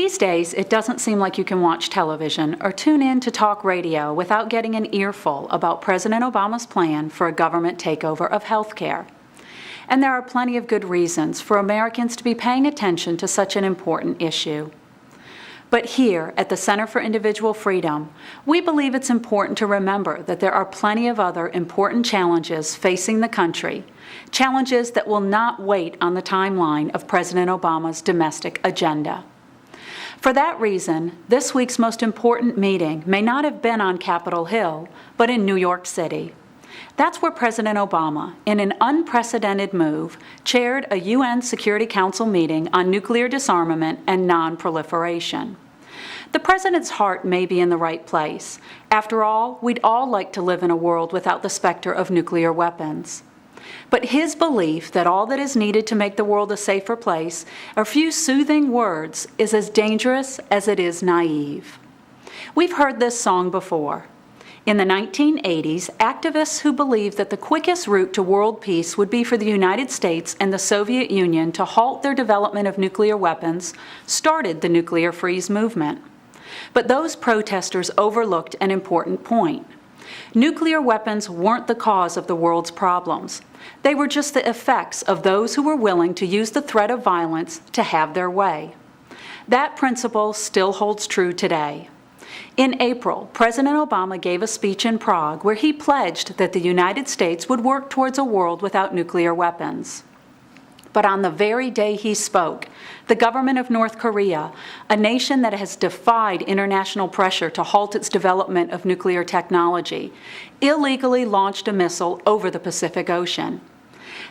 These days, it doesn't seem like you can watch television or tune in to talk radio without getting an earful about President Obama's plan for a government takeover of healthcare. And there are plenty of good reasons for Americans to be paying attention to such an important issue. But here, at the Center for Individual Freedom, we believe it's important to remember that there are plenty of other important challenges facing the country, challenges that will not wait on the timeline of President Obama's domestic agenda. For that reason, this week's most important meeting may not have been on Capitol Hill, but in New York City. That's where President Obama, in an unprecedented move, chaired a UN Security Council meeting on nuclear disarmament and non-proliferation. The president's heart may be in the right place. After all, we'd all like to live in a world without the specter of nuclear weapons. But his belief that all that is needed to make the world a safer place, a few soothing words, is as dangerous as it is naive. We've heard this song before. In the 1980s, activists who believed that the quickest route to world peace would be for the United States and the Soviet Union to halt their development of nuclear weapons started the nuclear freeze movement. But those protesters overlooked an important point. Nuclear weapons weren't the cause of the world's problems. They were just the effects of those who were willing to use the threat of violence to have their way. That principle still holds true today. In April, President Obama gave a speech in Prague where he pledged that the United States would work towards a world without nuclear weapons. But on the very day he spoke, the government of North Korea, a nation that has defied international pressure to halt its development of nuclear technology, illegally launched a missile over the Pacific Ocean.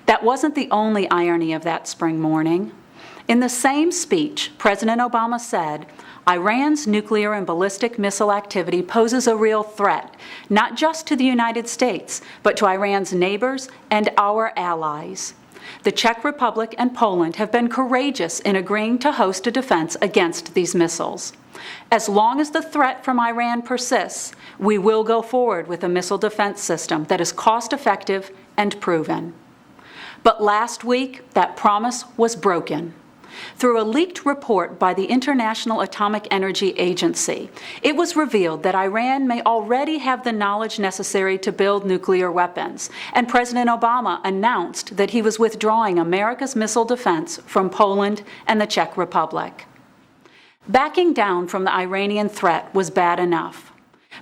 That wasn't the only irony of that spring morning. In the same speech, President Obama said, Iran's nuclear and ballistic missile activity poses a real threat, not just to the United States, but to Iran's neighbors and our allies. The Czech Republic and Poland have been courageous in agreeing to host a defense against these missiles. As long as the threat from Iran persists, we will go forward with a missile defense system that is cost-effective and proven. But last week, that promise was broken. Through a leaked report by the International Atomic Energy Agency, it was revealed that Iran may already have the knowledge necessary to build nuclear weapons, and President Obama announced that he was withdrawing America's missile defense from Poland and the Czech Republic. Backing down from the Iranian threat was bad enough.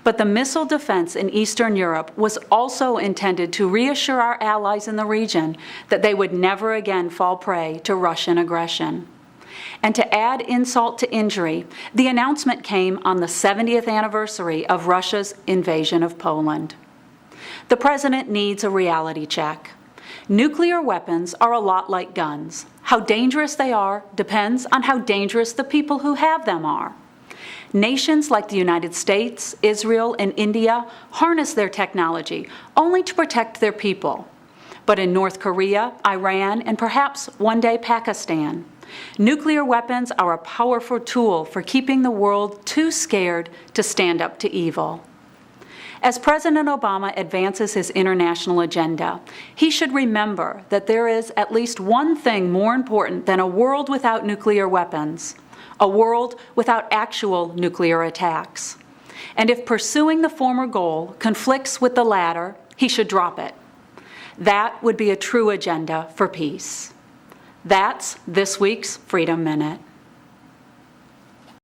But the missile defense in Eastern Europe was also intended to reassure our allies in the region that they would never again fall prey to Russian aggression. And to add insult to injury, the announcement came on the 70th anniversary of Russia's invasion of Poland. The president needs a reality check. Nuclear weapons are a lot like guns. How dangerous they are depends on how dangerous the people who have them are. Nations like the United States, Israel, and India harness their technology only to protect their people. But in North Korea, Iran, and perhaps one day Pakistan, nuclear weapons are a powerful tool for keeping the world too scared to stand up to evil. As President Obama advances his international agenda, he should remember that there is at least one thing more important than a world without nuclear weapons: a world without actual nuclear attacks. And if pursuing the former goal conflicts with the latter, he should drop it. That would be a true agenda for peace. That's this week's Freedom Minute.